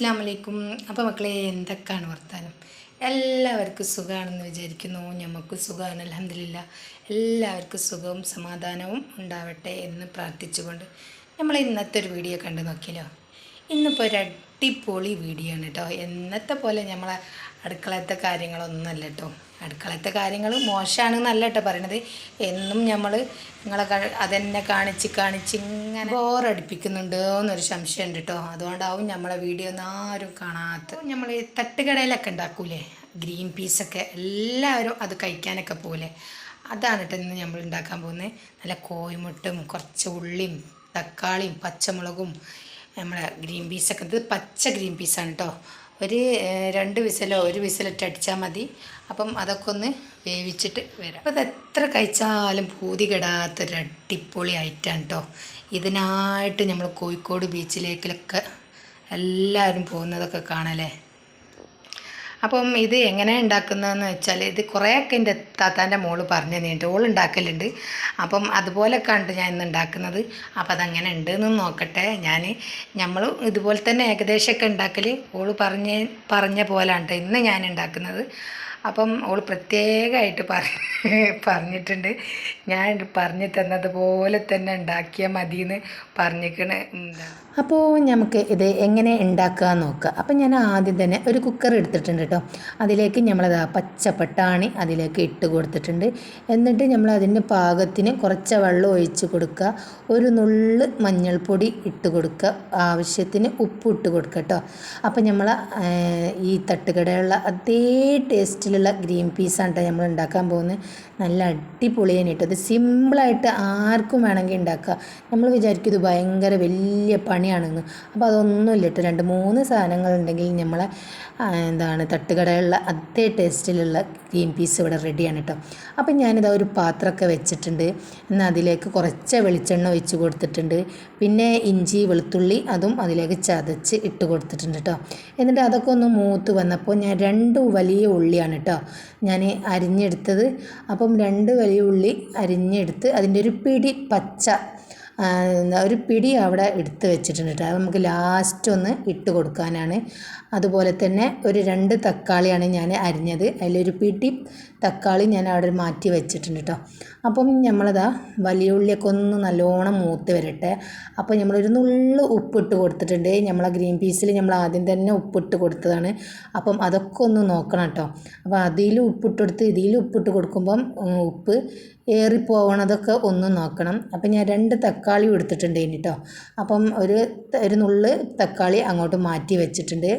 അസ്സലാമു അലൈക്കും. അപ്പോൾ മക്കളെ, എന്തൊക്കെയാണ് വർത്താനം? എല്ലാവർക്കും സുഖമാണെന്ന് വിചാരിക്കുന്നു. നമുക്ക് സുഖമാണ്, അൽഹംദുലില്ലാ. എല്ലാവർക്കും സുഖവും സമാധാനവും ഉണ്ടാവട്ടെ എന്ന് പ്രാർത്ഥിച്ചുകൊണ്ട് നമ്മൾ ഇന്നത്തെ ഒരു വീഡിയോ കണ്ടു നോക്കിയല്ലോ. ഇന്നിപ്പോൾ ഒരു അടിപൊളി വീഡിയോ ആണ് കേട്ടോ. എന്നത്തെ പോലെ നമ്മളെ അടുക്കളത്തെ കാര്യങ്ങളൊന്നുമല്ല കേട്ടോ. അടുക്കളത്തെ കാര്യങ്ങൾ മോശമാണെന്നല്ല കേട്ടോ പറയണത്. എന്നും നമ്മൾ നിങ്ങളെ അതെന്നെ കാണിച്ച് ഇങ്ങനെ ബോറടിപ്പിക്കുന്നുണ്ടോ എന്നൊരു സംശയമുണ്ട് കേട്ടോ. അതുകൊണ്ടാവും നമ്മളെ വീഡിയോ ഒന്നും ആരും കാണാത്ത. നമ്മൾ തട്ടുകടയിലൊക്കെ ഉണ്ടാക്കൂലേ ഗ്രീൻ പീസൊക്കെ, എല്ലാവരും അത് കഴിക്കാനൊക്കെ പോലെ അതാണ് കേട്ടോ ഇന്ന് നമ്മൾ ഉണ്ടാക്കാൻ പോകുന്നത്. നല്ല കോഴിമുട്ടും കുറച്ച് ഉള്ളിയും തക്കാളിയും പച്ചമുളകും നമ്മളെ ഗ്രീൻ പീസൊക്കെ. ഇത് പച്ച ഗ്രീൻ പീസാണ് കേട്ടോ. ഒരു 2 വിസിലോ 1 വിസിലിട്ട് അടിച്ചാൽ മതി. അപ്പം അതൊക്കെ ഒന്ന് വേവിച്ചിട്ട് വരാം. അപ്പോൾ ഇത് എത്ര കഴിച്ചാലും പൂതി കെടാത്തൊരു അടിപൊളി ഐറ്റമാണ് കേട്ടോ. ഇതിനായിട്ട് നമ്മൾ കോഴിക്കോട് ബീച്ചിലേക്കൊക്കെ എല്ലാവരും പോകുന്നതൊക്കെ കാണാല്ലേ. അപ്പം ഇത് എങ്ങനെ ഉണ്ടാക്കുന്നതെന്ന് വെച്ചാൽ, ഇത് കുറേയൊക്കെ എൻ്റെ താത്താൻ്റെ മോള് പറഞ്ഞു തന്നിട്ട് ഓൾ ഉണ്ടാക്കലുണ്ട്. അപ്പം അതുപോലെ കണ്ട് ഞാൻ ഇന്ന് ഉണ്ടാക്കുന്നത്. അപ്പം അതെങ്ങനെ ഉണ്ടെന്ന് നോക്കട്ടെ. നമ്മൾ ഇതുപോലെ തന്നെ ഏകദേശമൊക്കെ ഉണ്ടാക്കൽ ഓൾ പറഞ്ഞ പോലാണ് ഇന്ന് ഞാൻ ഉണ്ടാക്കുന്നത്. അപ്പം ഓൾ പ്രത്യേകമായിട്ട് പറഞ്ഞിട്ടുണ്ട്, ഞാൻ പറഞ്ഞു തന്നതുപോലെ തന്നെ ഉണ്ടാക്കിയാൽ മതിയെന്ന് പറഞ്ഞിരിക്കണ്. അപ്പോൾ നമുക്ക് ഇത് എങ്ങനെ ഉണ്ടാക്കുക നോക്കുക. അപ്പം ഞാൻ ആദ്യം തന്നെ ഒരു കുക്കർ എടുത്തിട്ടുണ്ട് കേട്ടോ. അതിലേക്ക് നമ്മളത് പച്ചപ്പട്ടാണി അതിലേക്ക് ഇട്ട് കൊടുത്തിട്ടുണ്ട്. എന്നിട്ട് നമ്മൾ അതിൻ്റെ പാകത്തിന് കുറച്ച് വെള്ളം ഒഴിച്ച് കൊടുക്കുക. ഒരു നുള്ള് മഞ്ഞൾപ്പൊടി ഇട്ട് കൊടുക്കുക. ആവശ്യത്തിന് ഉപ്പ് ഇട്ട് കൊടുക്കുക കേട്ടോ. അപ്പം നമ്മൾ ഈ തട്ടുകടയുള്ള അതേ ടേസ്റ്റിലുള്ള ഗ്രീൻ പീസാണ് കേട്ടോ നമ്മൾ ഉണ്ടാക്കാൻ പോകുന്നത്. നല്ല അടിപൊളിയാണ് കേട്ടോ. ഇത് സിമ്പിളായിട്ട് ആർക്കും വേണമെങ്കിൽ ഉണ്ടാക്കുക. നമ്മൾ വിചാരിക്കും ഇത് ഭയങ്കര വലിയ പണിയാണെന്ന്. അപ്പോൾ അതൊന്നുമില്ല കേട്ടോ. 2-3 സാധനങ്ങളുണ്ടെങ്കിൽ നമ്മളെ തട്ടുകടയുള്ള അതേ ടേസ്റ്റിലുള്ള ഗ്രീൻ പീസ് ഇവിടെ റെഡിയാണ് കേട്ടോ. അപ്പം ഞാനിതാ ഒരു പാത്രമൊക്കെ വെച്ചിട്ടുണ്ട്. എന്നാൽ അതിലേക്ക് കുറച്ച് വെളിച്ചെണ്ണ ഒഴിച്ച് കൊടുത്തിട്ടുണ്ട്. പിന്നെ ഇഞ്ചി വെളുത്തുള്ളി അതും അതിലേക്ക് ചതച്ച് ഇട്ട് കൊടുത്തിട്ടുണ്ട് കേട്ടോ. എന്നിട്ട് അതൊക്കെ ഒന്ന് മൂത്ത് വന്നപ്പോൾ ഞാൻ 2 വലിയ ഉള്ളിയാണ് കേട്ടോ ഞാൻ അരിഞ്ഞെടുത്തത്. അപ്പം 2 വലിയ ഉള്ളി അരിഞ്ഞെടുത്ത് അതിൻ്റെ ഒരു പിടി ഒരു പിടി അവിടെ എടുത്ത് വെച്ചിട്ടുണ്ട് കേട്ടോ. അത് നമുക്ക് ലാസ്റ്റ് ഒന്ന് ഇട്ട് കൊടുക്കാനാണ്. അതുപോലെ തന്നെ ഒരു 2 തക്കാളിയാണ് ഞാൻ അരിഞ്ഞത്. അതിലൊരു പിടി തക്കാളി ഞാൻ അവിടെ മാറ്റി വെച്ചിട്ടുണ്ട് കേട്ടോ. അപ്പം നമ്മളതാ വലിയ ഉള്ളിയൊക്കെ ഒന്ന് നല്ലോണം മൂത്ത് വരട്ടെ. അപ്പോൾ നമ്മളൊരു നുള്ളു ഉപ്പിട്ട് കൊടുത്തിട്ടുണ്ട്. നമ്മളെ ഗ്രീൻ പീസിൽ നമ്മൾ ആദ്യം തന്നെ ഉപ്പിട്ട് കൊടുത്തതാണ്. അപ്പം അതൊക്കെ ഒന്ന് നോക്കണം കേട്ടോ. അപ്പോൾ അതിൽ ഉപ്പിട്ട് കൊടുത്ത് ഇതിൽ ഉപ്പിട്ട് കൊടുക്കുമ്പം ഉപ്പ് ഏറിപ്പോവണതൊക്കെ ഒന്ന് നോക്കണം. അപ്പം ഞാൻ 2 തക്കാളി എടുത്തിട്ടുണ്ട് കേട്ടോ. അപ്പം ഒരു നുള്ള് തക്കാളി അങ്ങോട്ട് മാറ്റി വെച്ചിട്ടുണ്ട്.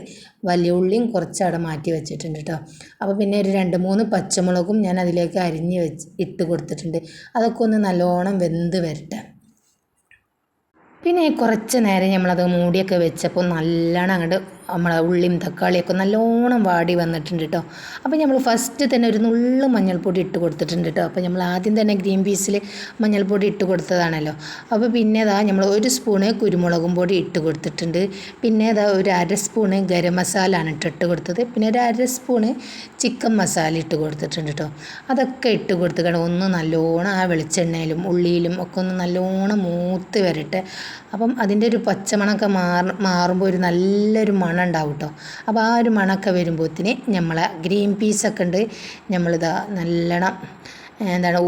വലിയ ഉള്ളിയും കുറച്ച് അവിടെ മാറ്റി വെച്ചിട്ടുണ്ട് കേട്ടോ. അപ്പോൾ പിന്നെ ഒരു 2-3 പച്ചമുളകും ഞാൻ അതിലേക്ക് അരിഞ്ഞ് ഇട്ട് കൊടുത്തിട്ടുണ്ട്. അതൊക്കെ ഒന്ന് നല്ലോണം വെന്ത് വരട്ടെ. പിന്നെ കുറച്ച് നേരം നമ്മളത് മൂടിയൊക്കെ വെച്ചപ്പോൾ നല്ലോണം അങ്ങോട്ട് നമ്മളെ ഉള്ളിയും തക്കാളിയൊക്കെ നല്ലോണം വാടി വന്നിട്ടുണ്ട് കേട്ടോ. അപ്പോൾ നമ്മൾ ഫസ്റ്റ് തന്നെ ഒരു നുള്ളു മഞ്ഞൾപ്പൊടി ഇട്ട് കൊടുത്തിട്ടുണ്ട് കേട്ടോ. അപ്പോൾ നമ്മൾ ആദ്യം തന്നെ ഗ്രീൻ പീസിൽ മഞ്ഞൾപ്പൊടി ഇട്ട് കൊടുത്തതാണല്ലോ. അപ്പോൾ പിന്നെ നമ്മൾ 1 സ്പൂണ് കുരുമുളകും പൊടി ഇട്ട് കൊടുത്തിട്ടുണ്ട്. പിന്നെ ഒരു 1/2 സ്പൂണ് ഗരം മസാല ആണ് ഇട്ട് കൊടുത്തത്. പിന്നെ ഒരു 1/2 സ്പൂണ് ചിക്കൻ മസാല ഇട്ട് കൊടുത്തിട്ടുണ്ട് കേട്ടോ. അതൊക്കെ ഇട്ട് കൊടുത്തിട്ട് ഒന്ന് നല്ലോണം ആ വെളിച്ചെണ്ണയിലും ഉള്ളിയിലും ഒക്കെ ഒന്ന് നല്ലോണം മൂത്ത് വരട്ടെ. അപ്പം അതിൻ്റെ ഒരു പച്ചമണമൊക്കെ മാറുമ്പോൾ ഒരു നല്ലൊരു മണം ഉണ്ടാവും കേട്ടോ. അപ്പോൾ ആ ഒരു മണമൊക്കെ വരുമ്പോഴത്തേന് നമ്മളെ ഗ്രീൻ പീസൊക്കെ ഉണ്ട് നമ്മളിതാ നല്ലോണം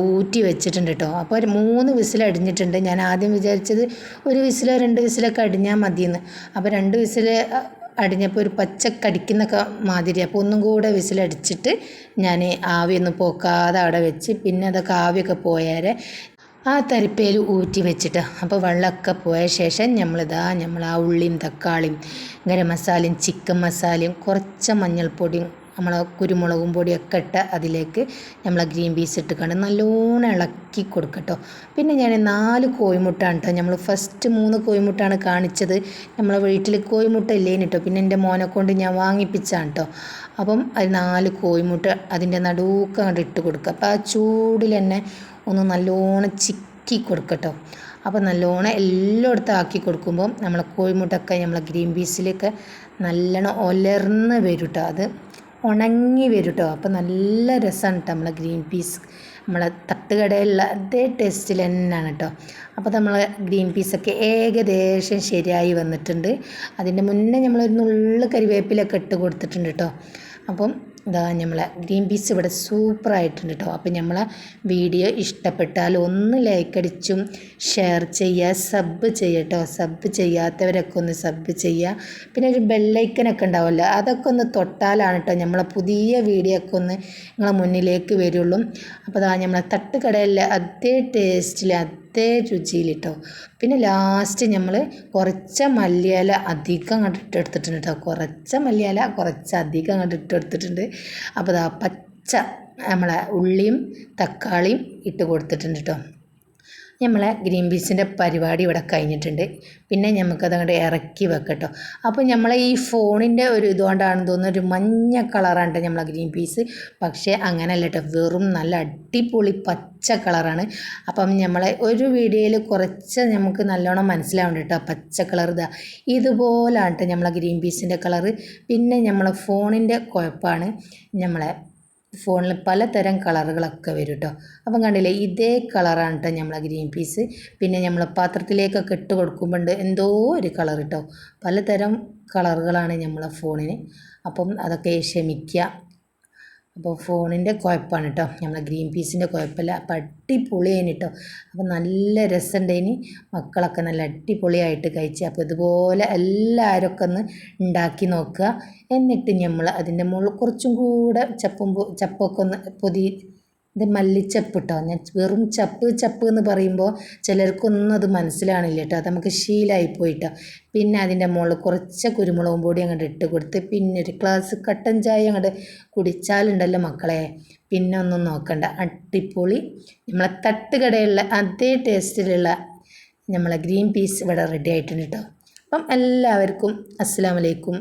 ഊറ്റി വെച്ചിട്ടുണ്ട് കേട്ടോ. അപ്പോൾ ഒരു 3 വിസിൽ അടിഞ്ഞിട്ടുണ്ട്. ഞാൻ ആദ്യം വിചാരിച്ചത് 1 വിസിലോ 2 വിസിലൊക്കെ അടിഞ്ഞാൽ മതിയെന്ന്. അപ്പോൾ 2 വിസിൽ അടിഞ്ഞപ്പോൾ ഒരു പച്ചക്കടിക്കുന്നൊക്കെ മാതിരി. അപ്പോൾ ഒന്നും കൂടെ വിസിലടിച്ചിട്ട് ഞാൻ ആവിയൊന്നും പോക്കാതെ അവിടെ വെച്ച് പിന്നെ അതൊക്കെ ആവിയൊക്കെ പോയാരെ ആ തരിപ്പയിൽ ഊറ്റി വെച്ചിട്ട് അപ്പോൾ വെള്ളമൊക്കെ പോയ ശേഷം നമ്മൾ ആ ഉള്ളിയും തക്കാളിയും ഗരം മസാലയും ചിക്കൻ മസാലയും കുറച്ച് മഞ്ഞൾപ്പൊടിയും നമ്മളെ കുരുമുളകും പൊടിയൊക്കെ ഇട്ട് അതിലേക്ക് നമ്മളെ ഗ്രീൻ പീസ് ഇട്ടിട്ടുണ്ട് നല്ലോണം ഇളക്കി കൊടുക്കട്ടോ. പിന്നെ ഞാൻ 4 കോഴിമുട്ടാണ് കേട്ടോ. നമ്മൾ ഫസ്റ്റ് 3 കോഴിമുട്ടാണ് കാണിച്ചത്. നമ്മളെ വീട്ടിൽ കോഴിമുട്ട ഇല്ലേന് കേട്ടോ. പിന്നെ എൻ്റെ മോനെ കൊണ്ട് ഞാൻ വാങ്ങിപ്പിച്ചാണ് കേട്ടോ. അപ്പം അത് 4 കോഴിമുട്ട അതിൻ്റെ നടുക്ക് അങ്ങോട്ട് ഇട്ട് കൊടുക്കുക. അപ്പോൾ ആ ചൂടിൽ തന്നെ ഒന്ന് നല്ലോണം ചിക്കി കൊടുക്കട്ടോ. അപ്പോൾ നല്ലോണം എല്ലായിടത്തും ആക്കി കൊടുക്കുമ്പോൾ നമ്മളെ കോഴിമുട്ടൊക്കെ നമ്മളെ ഗ്രീൻ പീസിലേക്ക് നല്ലോണം ഒലർന്ന് വരും കേട്ടോ. അത് ഉണങ്ങി വരും കേട്ടോ. അപ്പോൾ നല്ല രസമാണ് കേട്ടോ നമ്മളെ ഗ്രീൻ പീസ്. നമ്മളെ തട്ടുകടയിലുള്ള അതേ ടേസ്റ്റിൽ തന്നെയാണ് കേട്ടോ. അപ്പോൾ നമ്മളെ ഗ്രീൻ പീസൊക്കെ ഏകദേശം ശരിയായി വന്നിട്ടുണ്ട്. അതിൻ്റെ മുന്നേ നമ്മളൊരു നുള്ളു കരിവേപ്പിലൊക്കെ ഇട്ട് കൊടുത്തിട്ടുണ്ട് കേട്ടോ. അപ്പം ഇതാ നമ്മളെ ഗ്രീൻ പീസ് ഇവിടെ സൂപ്പറായിട്ടുണ്ട് കേട്ടോ. അപ്പം നമ്മളെ വീഡിയോ ഇഷ്ടപ്പെട്ടാൽ ഒന്ന് ലൈക്ക് അടിച്ചും ഷെയർ ചെയ്യുക, സബ് ചെയ്യുക കേട്ടോ. സബ് ചെയ്യാത്തവരൊക്കെ ഒന്ന് സബ് ചെയ്യുക. പിന്നെ ഒരു ബെല്ലൈക്കനൊക്കെ ഉണ്ടാവുമല്ലോ, അതൊക്കെ ഒന്ന് തൊട്ടാലാണ് കേട്ടോ നമ്മളെ പുതിയ വീഡിയോ ഒക്കെ ഒന്ന് നിങ്ങളെ മുന്നിലേക്ക് വരുള്ളൂ. അപ്പോൾ അതാ നമ്മളെ തട്ടുകടയിലെ അതേ ടേസ്റ്റിൽ അതേ രുചിയിൽ കേട്ടോ. പിന്നെ ലാസ്റ്റ് നമ്മൾ കുറച്ച് മല്ലിയില അധികം അങ്ങോട്ട് ഇട്ടെടുത്തിട്ടുണ്ട് കേട്ടോ. കുറച്ച് മല്ലിയില കുറച്ച് അധികം അങ്ങോട്ട് ഇട്ടെടുത്തിട്ടുണ്ട്. അപ്പോൾ അതാ പച്ച നമ്മളെ ഉള്ളിയും തക്കാളിയും ഇട്ട് കൊടുത്തിട്ടുണ്ട് കേട്ടോ. നമ്മളെ ഗ്രീൻ പീസിൻ്റെ പരിപാടി ഇവിടെ കഴിഞ്ഞിട്ടുണ്ട്. പിന്നെ നമുക്കത് അങ്ങോട്ട് ഇറക്കി വെക്കട്ടോ. അപ്പോൾ നമ്മളെ ഈ ഫോണിൻ്റെ ഒരു ഇതുകൊണ്ടാണെന്ന് തോന്നുന്നു ഒരു മഞ്ഞ കളറാണ് നമ്മളെ ഗ്രീൻ പീസ്. പക്ഷേ അങ്ങനെയല്ല കേട്ടോ, വെറും നല്ല അടിപൊളി പച്ച കളറാണ്. അപ്പം നമ്മളെ ഒരു വീഡിയോയിൽ കുറച്ച് നമുക്ക് നല്ലോണം മനസ്സിലാവുന്നുണ്ട് കേട്ടോ. പച്ച കളർ ഇതുപോലാണ് കേട്ടോ നമ്മളെ ഗ്രീൻ പീസിൻ്റെ കളറ്. പിന്നെ നമ്മളെ ഫോണിൻ്റെ കുഴപ്പമാണ്, നമ്മളെ ഫോണിൽ പലതരം കളറുകളൊക്കെ വരും കേട്ടോ. അപ്പം കണ്ടില്ലേ, ഇതേ കളറാണ് കേട്ടോ നമ്മളെ ഗ്രീൻ പീസ്. പിന്നെ നമ്മൾ പാത്രത്തിലേക്കൊക്കെ ഇട്ട് കൊടുക്കുമ്പോൾ എന്തോ ഒരു കളർ കേട്ടോ. പലതരം കളറുകളാണ് നമ്മളെ ഫോണിന്. അപ്പം അതൊക്കെ ക്ഷമിക്കുക. അപ്പോൾ ഫോണിൻ്റെ കുഴപ്പമാണ് കേട്ടോ, നമ്മളെ ഗ്രീൻ പീസിൻ്റെ കുഴപ്പമില്ല. അപ്പം അടിപൊളിയായിന് കേട്ടോ. അപ്പം നല്ല രസമുണ്ടേന്, മക്കളൊക്കെ നല്ല അടിപൊളിയായിട്ട് കഴിച്ച്. അപ്പോൾ ഇതുപോലെ എല്ലാവരൊക്കെ ഒന്ന് ഉണ്ടാക്കി നോക്കുക. എന്നിട്ട് നമ്മൾ അതിൻ്റെ മുകളിൽ കുറച്ചും കൂടെ ചപ്പൊക്കെ ഒന്ന് ഇത് മല്ലിച്ചപ്പ് കേട്ടോ. ഞാൻ വെറും ചപ്പ് എന്ന് പറയുമ്പോൾ ചിലർക്കൊന്നും അത് മനസ്സിലാണില്ല കേട്ടോ. അത് നമുക്ക് ശീലമായിപ്പോയിട്ടോ. പിന്നെ അതിൻ്റെ മുകളിൽ കുറച്ച് കുരുമുളകും പൊടി അങ്ങോട്ട് ഇട്ട് കൊടുത്ത് പിന്നെ ഒരു ഗ്ലാസ് കട്ടൻ ചായ അങ്ങോട്ട് കുടിച്ചാലുണ്ടല്ലോ മക്കളെ, പിന്നെ ഒന്നും നോക്കണ്ട, അടിപൊളി നമ്മളെ തട്ടുകടയുള്ള അതേ ടേസ്റ്റിലുള്ള നമ്മളെ ഗ്രീൻ പീസ് ഇവിടെ റെഡി ആയിട്ടുണ്ട് കേട്ടോ. അപ്പം എല്ലാവർക്കും അസ്സലാമു അലൈക്കും.